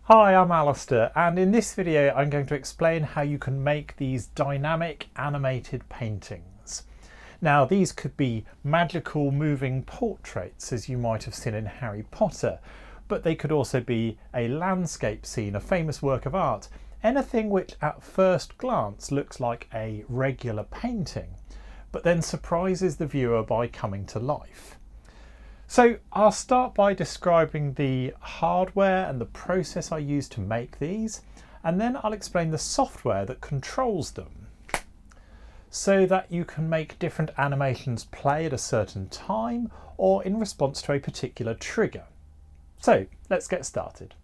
Hi, I'm Alistair, and in this video I'm going to explain how you can make these dynamic animated paintings. Now these could be magical moving portraits as you might have seen in Harry Potter, but they could also be a landscape scene, a famous work of art, anything which at first glance looks like a regular painting, but then surprises the viewer by coming to life. So I'll start by describing the hardware and the process I use to make these, and then I'll explain the software that controls them so that you can make different animations play at a certain time or in response to a particular trigger. So let's get started.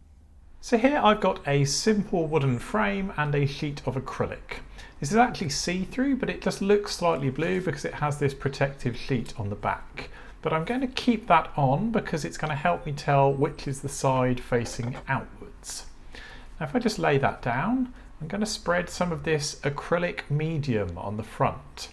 So here I've got a simple wooden frame and a sheet of acrylic. This is actually see-through, but it just looks slightly blue because it has this protective sheet on the back. But I'm going to keep that on because it's going to help me tell which is the side facing outwards. Now if I just lay that down, I'm going to spread some of this acrylic medium on the front.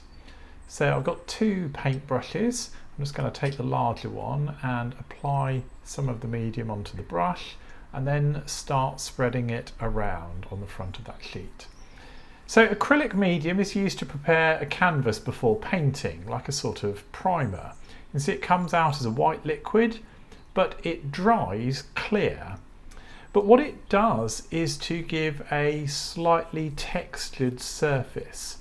So I've got two paint brushes. I'm just going to take the larger one and apply some of the medium onto the brush and then start spreading it around on the front of that sheet. So acrylic medium is used to prepare a canvas before painting, like a sort of primer. You can see it comes out as a white liquid, but it dries clear. But what it does is to give a slightly textured surface.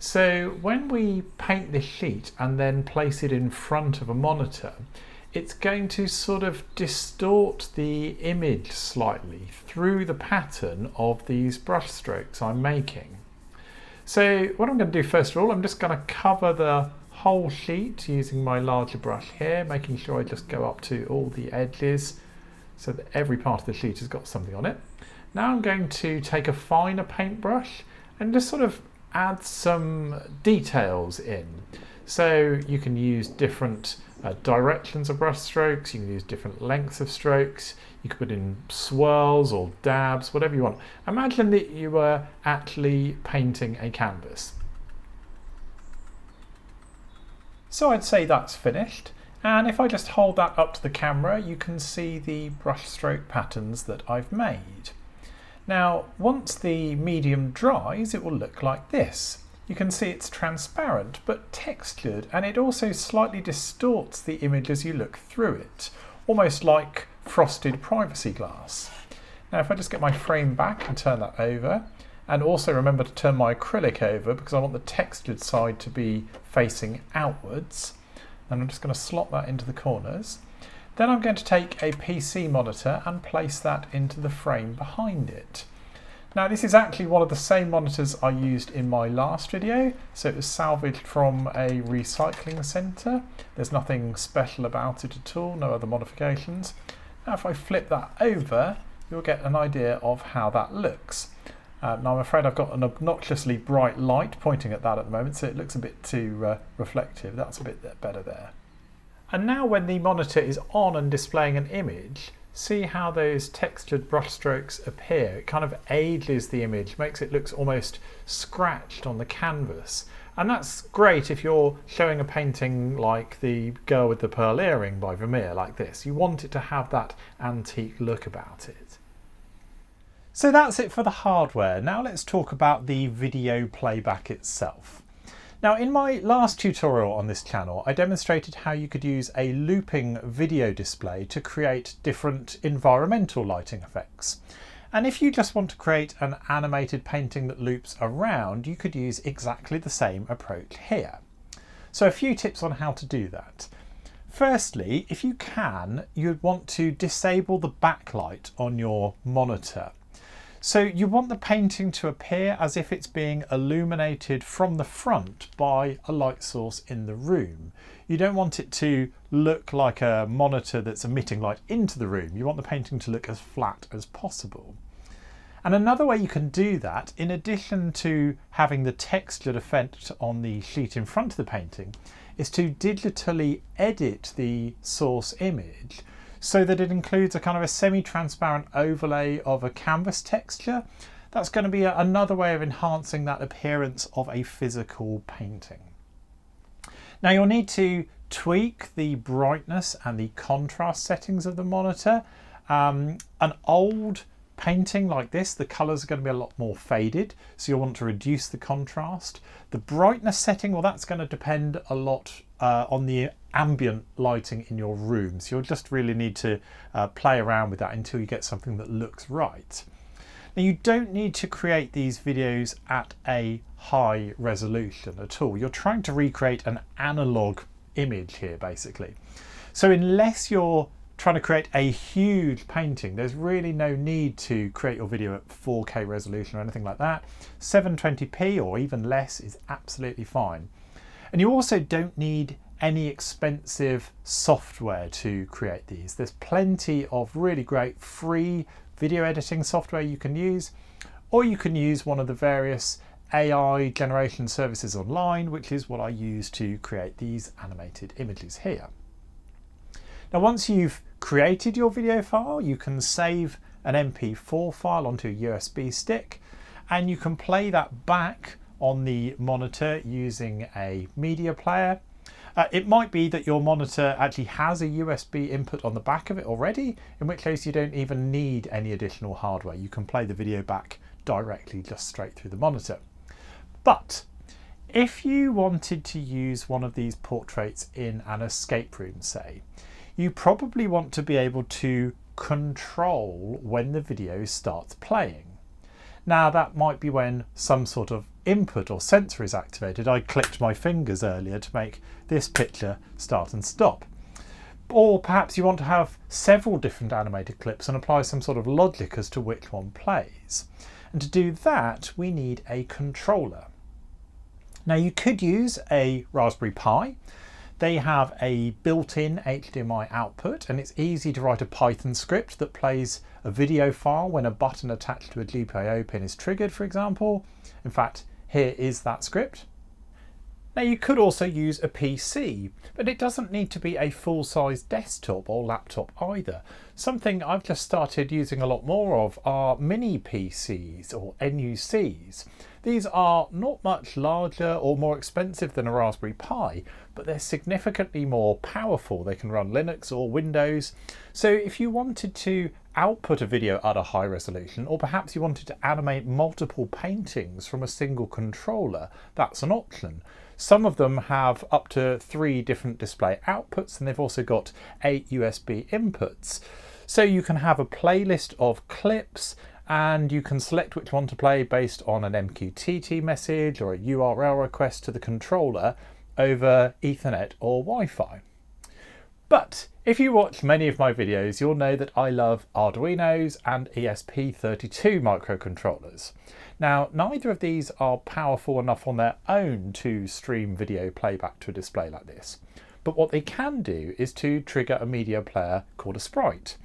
So when we paint this sheet and then place it in front of a monitor, it's going to sort of distort the image slightly through the pattern of these brush strokes I'm making. So what I'm going to do first of all, I'm just going to cover the whole sheet using my larger brush here, making sure I just go up to all the edges so that every part of the sheet has got something on it. Now I'm going to take a finer paintbrush and just sort of add some details in. So you can use different directions of brush strokes, you can use different lengths of strokes, you could put in swirls or dabs, whatever you want. Imagine that you were actually painting a canvas. So I'd say that's finished, and if I just hold that up to the camera you can see the brushstroke patterns that I've made. Now once the medium dries it will look like this. You can see it's transparent but textured, and it also slightly distorts the image as you look through it, almost like frosted privacy glass. Now if I just get my frame back and turn that over, and also remember to turn my acrylic over because I want the textured side to be facing outwards. And I'm just going to slot that into the corners. Then I'm going to take a PC monitor and place that into the frame behind it. Now this is actually one of the same monitors I used in my last video, so it was salvaged from a recycling centre. There's nothing special about it at all, no other modifications. Now if I flip that over, you'll get an idea of how that looks. Now I'm afraid I've got an obnoxiously bright light pointing at that at the moment, so it looks a bit too reflective. That's a bit better there. And now when the monitor is on and displaying an image, see how those textured brush strokes appear. It kind of ages the image, makes it look almost scratched on the canvas. And that's great if you're showing a painting like The Girl with the Pearl Earring by Vermeer, like this. You want it to have that antique look about it. So that's it for the hardware. Now let's talk about the video playback itself. Now in my last tutorial on this channel I demonstrated how you could use a looping video display to create different environmental lighting effects. And if you just want to create an animated painting that loops around, you could use exactly the same approach here. So a few tips on how to do that. Firstly, if you can, you'd want to disable the backlight on your monitor. So you want the painting to appear as if it's being illuminated from the front by a light source in the room. You don't want it to look like a monitor that's emitting light into the room. You want the painting to look as flat as possible. And another way you can do that, in addition to having the textured effect on the sheet in front of the painting, is to digitally edit the source image so that it includes a kind of a semi-transparent overlay of a canvas texture. That's going to be another way of enhancing that appearance of a physical painting. Now you'll need to tweak the brightness and the contrast settings of the monitor. An old painting like this, the colours are going to be a lot more faded, so you'll want to reduce the contrast. The brightness setting, well, that's going to depend a lot on the ambient lighting in your room, so you'll just really need to play around with that until you get something that looks right. Now, you don't need to create these videos at a high resolution at all. You're trying to recreate an analog image here, basically. So unless you're trying to create a huge painting, there's really no need to create your video at 4K resolution or anything like that. 720p or even less is absolutely fine. And you also don't need any expensive software to create these. There's plenty of really great free video editing software you can use, or you can use one of the various AI generation services online, which is what I use to create these animated images here. Now, once you've created your video file, you can save an MP4 file onto a USB stick, and you can play that back on the monitor using a media player. It might be that your monitor actually has a USB input on the back of it already, in which case you don't even need any additional hardware. You can play the video back directly just straight through the monitor. But if you wanted to use one of these portraits in an escape room, say, you probably want to be able to control when the video starts playing. Now, that might be when some sort of input or sensor is activated. I clicked my fingers earlier to make this picture start and stop. Or perhaps you want to have several different animated clips and apply some sort of logic as to which one plays. And to do that, we need a controller. Now, you could use a Raspberry Pi. They have a built-in HDMI output, and it's easy to write a Python script that plays a video file when a button attached to a GPIO pin is triggered, for example. In fact, here is that script. Now, you could also use a PC, but it doesn't need to be a full-size desktop or laptop either. Something I've just started using a lot more of are mini PCs or NUCs. These are not much larger or more expensive than a Raspberry Pi, but they're significantly more powerful. They can run Linux or Windows. So if you wanted to output a video at a high resolution, or perhaps you wanted to animate multiple paintings from a single controller, that's an option. Some of them have up to 3 different display outputs, and they've also got 8 USB inputs. So you can have a playlist of clips, and you can select which one to play based on an MQTT message or a URL request to the controller over Ethernet or Wi-Fi. But if you watch many of my videos, you'll know that I love Arduinos and ESP32 microcontrollers. Now, neither of these are powerful enough on their own to stream video playback to a display like this. But what they can do is to trigger a media player called a Sprite.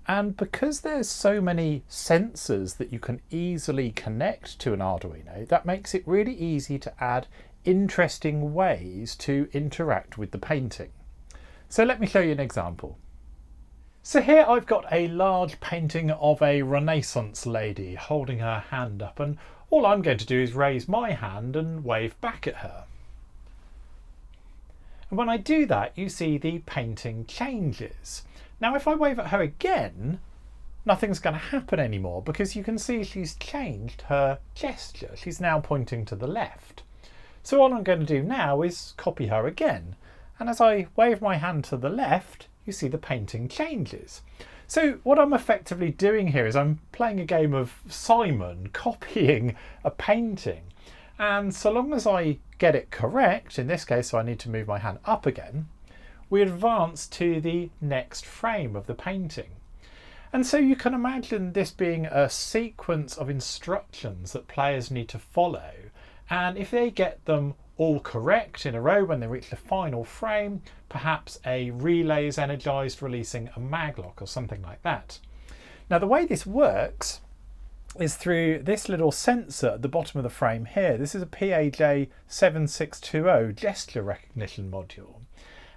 And because there's so many sensors that you can easily connect to an Arduino, that makes it really easy to add interesting ways to interact with the painting. So let me show you an example. So here I've got a large painting of a Renaissance lady holding her hand up, and all I'm going to do is raise my hand and wave back at her. And when I do that, you see the painting changes. Now, if I wave at her again, nothing's going to happen anymore because you can see she's changed her gesture. She's now pointing to the left. So all I'm going to do now is copy her again. And as I wave my hand to the left, you see the painting changes. So what I'm effectively doing here is I'm playing a game of Simon, copying a painting. And so long as I get it correct, in this case, so I need to move my hand up again, we advance to the next frame of the painting. And so you can imagine this being a sequence of instructions that players need to follow. And if they get them all correct in a row when they reach the final frame, perhaps a relay is energized, releasing a maglock or something like that. Now, the way this works is through this little sensor at the bottom of the frame here. This is a PAJ7620 gesture recognition module.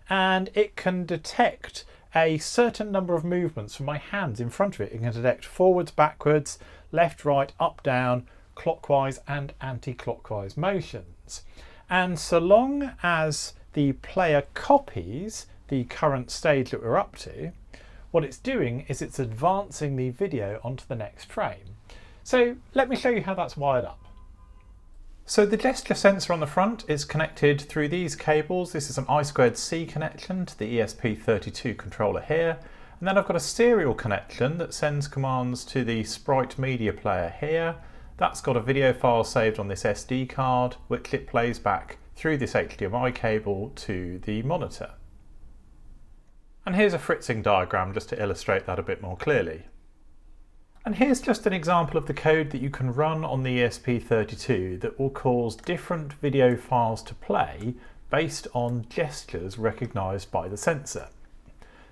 And it can detect a certain number of movements from my hands in front of it. It can detect forwards, backwards, left, right, up, down, clockwise and anti-clockwise motions. And so long as the player copies the current stage that we're up to, what it's doing is it's advancing the video onto the next frame. So let me show you how that's wired up. So the gesture sensor on the front is connected through these cables. This is an I2C connection to the ESP32 controller here. And then I've got a serial connection that sends commands to the Sprite Media Player here. That's got a video file saved on this SD card, which it plays back through this HDMI cable to the monitor. And here's a fritzing diagram just to illustrate that a bit more clearly. And here's just an example of the code that you can run on the ESP32 that will cause different video files to play based on gestures recognised by the sensor.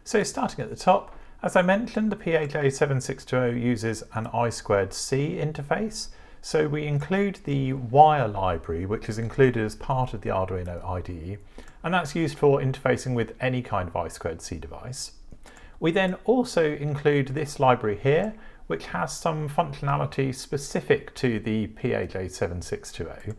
So starting at the top, as I mentioned, the PAJ7620 uses an I2C interface. So we include the wire library, which is included as part of the Arduino IDE, and that's used for interfacing with any kind of I2C device. We then also include this library here, which has some functionality specific to the PAJ7620.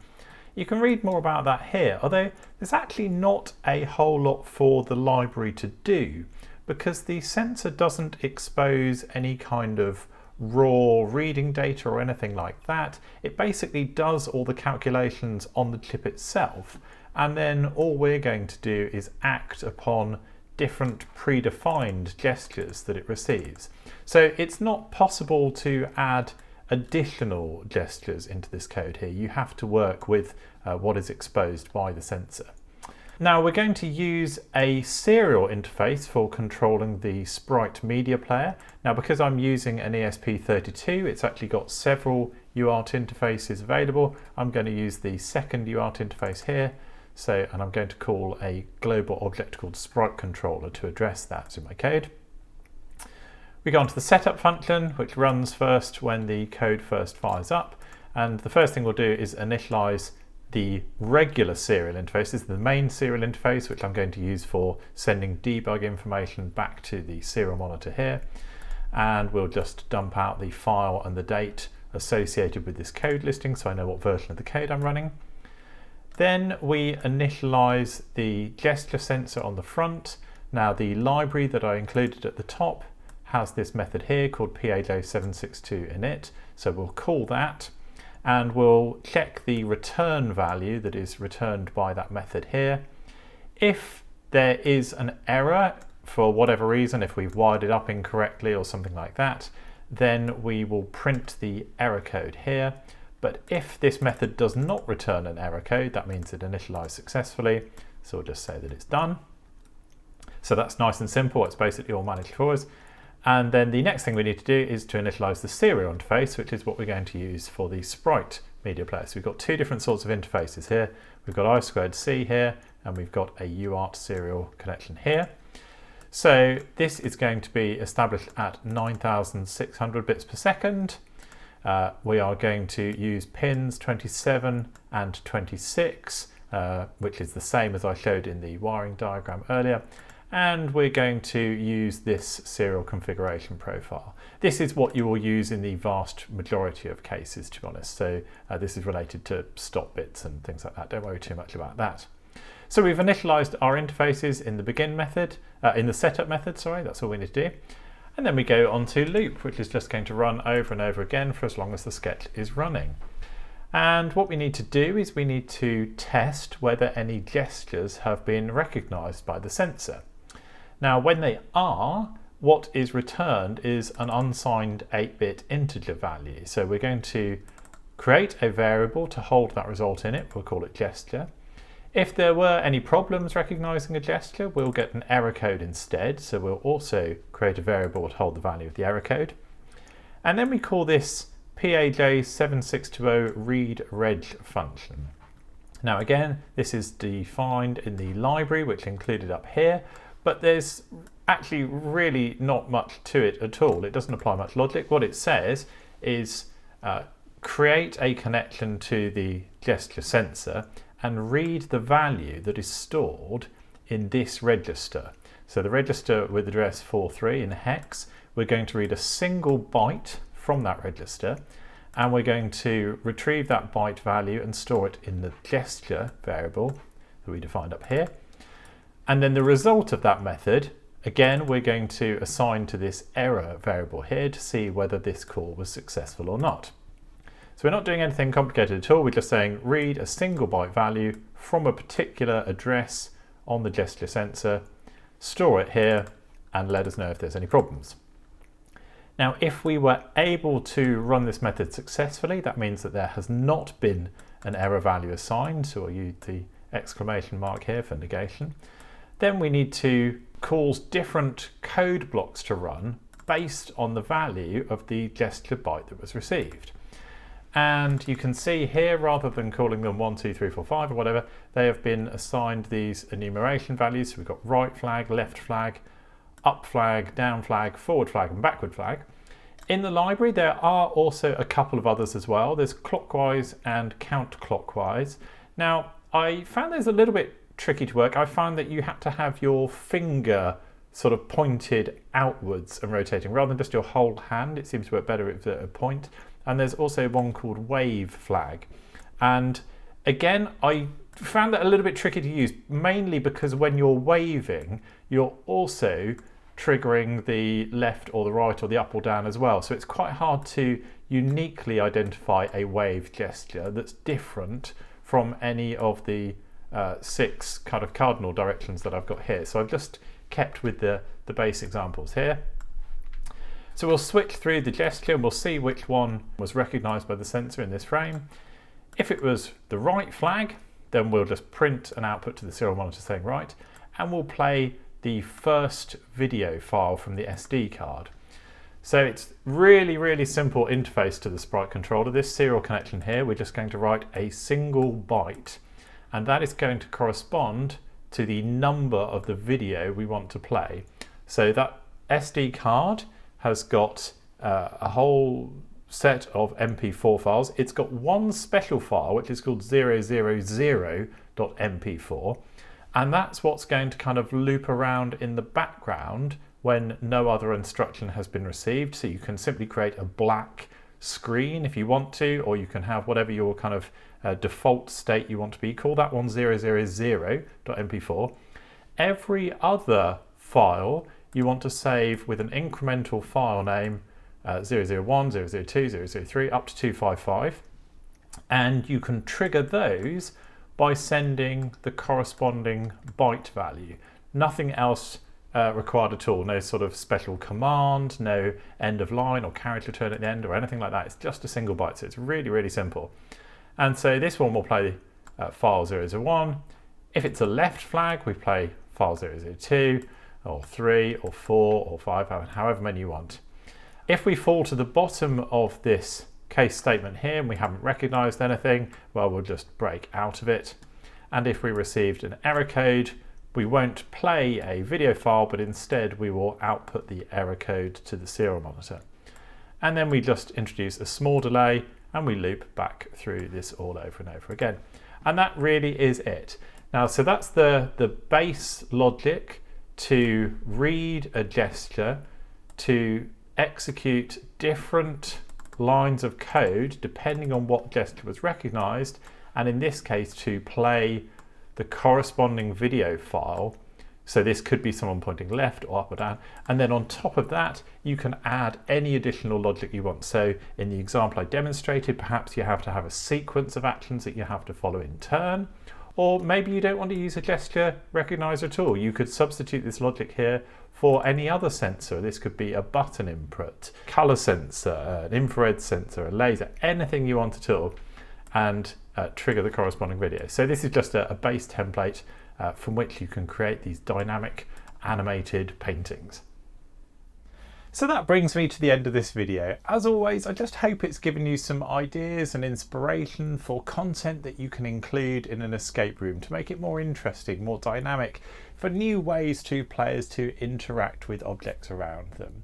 You can read more about that here, although there's actually not a whole lot for the library to do, because the sensor doesn't expose any kind of raw reading data or anything like that. It basically does all the calculations on the chip itself, and then all we're going to do is act upon different predefined gestures that it receives. So it's not possible to add additional gestures into this code here. You have to work with what is exposed by the sensor. Now we're going to use a serial interface for controlling the Sprite Media Player. Now because I'm using an ESP32, it's actually got several UART interfaces available. I'm going to use the second UART interface here. And I'm going to call a global object called Sprite Controller to address that in my code. We go on to the setup function, which runs first when the code first fires up. And the first thing we'll do is initialize the regular serial interface. This is the main serial interface, which I'm going to use for sending debug information back to the serial monitor here. And we'll just dump out the file and the date associated with this code listing, so I know what version of the code I'm running. Then we initialize the gesture sensor on the front. Now the library that I included at the top has this method here called PAJ762 init. So we'll call that and we'll check the return value that is returned by that method here. If there is an error for whatever reason, if we've wired it up incorrectly or something like that, then we will print the error code here. But if this method does not return an error code, that means it initialized successfully. So we'll just say that it's done. So that's nice and simple. It's basically all managed for us. And then the next thing we need to do is to initialize the serial interface, which is what we're going to use for the Sprite Media Player. So we've got two different sorts of interfaces here. We've got I2C here, and we've got a UART serial connection here. So this is going to be established at 9,600 bits per second. We are going to use pins 27 and 26, which is the same as I showed in the wiring diagram earlier. And we're going to use this serial configuration profile. This is what you will use in the vast majority of cases, to be honest. So this is related to stop bits and things like that. Don't worry too much about that. So we've initialized our interfaces in the begin method, in the setup method, sorry, that's all we need to do. And then we go on to loop, which is just going to run over and over again for as long as the sketch is running. And what we need to do is we need to test whether any gestures have been recognized by the sensor. Now, when they are, what is returned is an unsigned 8-bit integer value. So we're going to create a variable to hold that result in it. We'll call it gesture. If there were any problems recognizing a gesture, we'll get an error code instead. So we'll also create a variable to hold the value of the error code. And then we call this PAJ7620 read reg function. Now again, this is defined in the library, which included up here, but there's actually really not much to it at all. It doesn't apply much logic. What it says is create a connection to the gesture sensor and read the value that is stored in this register. So the register with address 43 in hex, we're going to read a single byte from that register, and we're going to retrieve that byte value and store it in the gesture variable that we defined up here. And then the result of that method Again, we're going to assign to this error variable here to see whether this call was successful or not. So we're not doing anything complicated at all. We're just saying read a single byte value from a particular address on the gesture sensor, store it here, and let us know if there's any problems. Now, if we were able to run this method successfully, that means that there has not been an error value assigned, so we'll use the exclamation mark here for negation. Then we need to cause different code blocks to run based on the value of the gesture byte that was received. And you can see here, rather than calling them 1, 2, 3, 4, 5 or whatever, they have been assigned these enumeration values. So we've got right flag, left flag, up flag, down flag, forward flag, and backward flag. In the library, there are also a couple of others as well. There's clockwise and counterclockwise. Now, I found those a little bit tricky to work. I found that you had to have your finger sort of pointed outwards and rotating rather than just your whole hand. It seems to work better at a point. And there's also one called wave flag. And again, I found that a little bit tricky to use, mainly because when you're waving, you're also triggering the left or the right or the up or down as well. So it's quite hard to uniquely identify a wave gesture that's different from any of the 6 kind of cardinal directions that I've got here. So I've just kept with the base examples here. So we'll switch through the gesture and we'll see which one was recognized by the sensor in this frame. If it was the right flag, then we'll just print an output to the serial monitor saying right, and we'll play the first video file from the SD card. So it's really, really simple interface to the Sprite controller. This serial connection here, we're just going to write a single byte, and that is going to correspond to the number of the video we want to play. So that SD card has got a whole set of MP4 files. It's got one special file which is called 000.mp4, and that's what's going to kind of loop around in the background when no other instruction has been received. So you can simply create a black screen if you want to, or you can have whatever your kind of default state you want to be. Call that one 000.mp4. Every other file you want to save with an incremental file name 001, 002, 003 up to 255, and you can trigger those by sending the corresponding byte value. Nothing else required at all. No sort of special command, no end of line or carriage return at the end or anything like that. It's just a single byte, so it's really, really simple. And so this one will play file 001. If it's a left flag, we play file 002 or 3 or 4 or 5, however many you want. If we fall to the bottom of this case statement here and we haven't recognized anything, well, we'll just break out of it. And if we received an error code, we won't play a video file, but instead we will output the error code to the serial monitor. And then we just introduce a small delay and we loop back through this all over and over again. And that really is it. Now, so that's the base logic to read a gesture, to execute different lines of code depending on what gesture was recognized, and in this case to play the corresponding video file. So this could be someone pointing left or up or down, and then on top of that you can add any additional logic you want. So in the example I demonstrated, perhaps you have to have a sequence of actions that you have to follow in turn, or maybe you don't want to use a gesture recognizer at all. You could substitute this logic here for any other sensor. This could be a button input, color sensor, an infrared sensor, a laser, anything you want at all, and trigger the corresponding video. So this is just a base template from which you can create these dynamic animated paintings. So that brings me to the end of this video. As always, I just hope it's given you some ideas and inspiration for content that you can include in an escape room to make it more interesting, more dynamic, for new ways to players to interact with objects around them.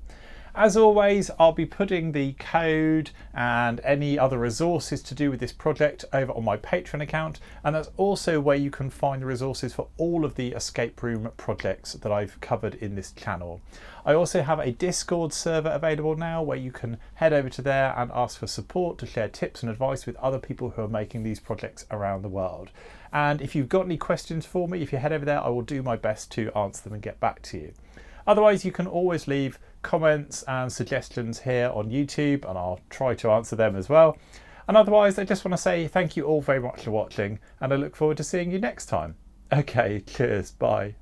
As always, I'll be putting the code and any other resources to do with this project over on my Patreon account, and that's also where you can find the resources for all of the escape room projects that I've covered in this channel. I also have a Discord server available now where you can head over to there and ask for support to share tips and advice with other people who are making these projects around the world. And if you've got any questions for me, if you head over there, I will do my best to answer them and get back to you. Otherwise, you can always leave comments and suggestions here on YouTube, and I'll try to answer them as well. And otherwise, I just want to say thank you all very much for watching, and I look forward to seeing you next time. Okay, cheers, bye.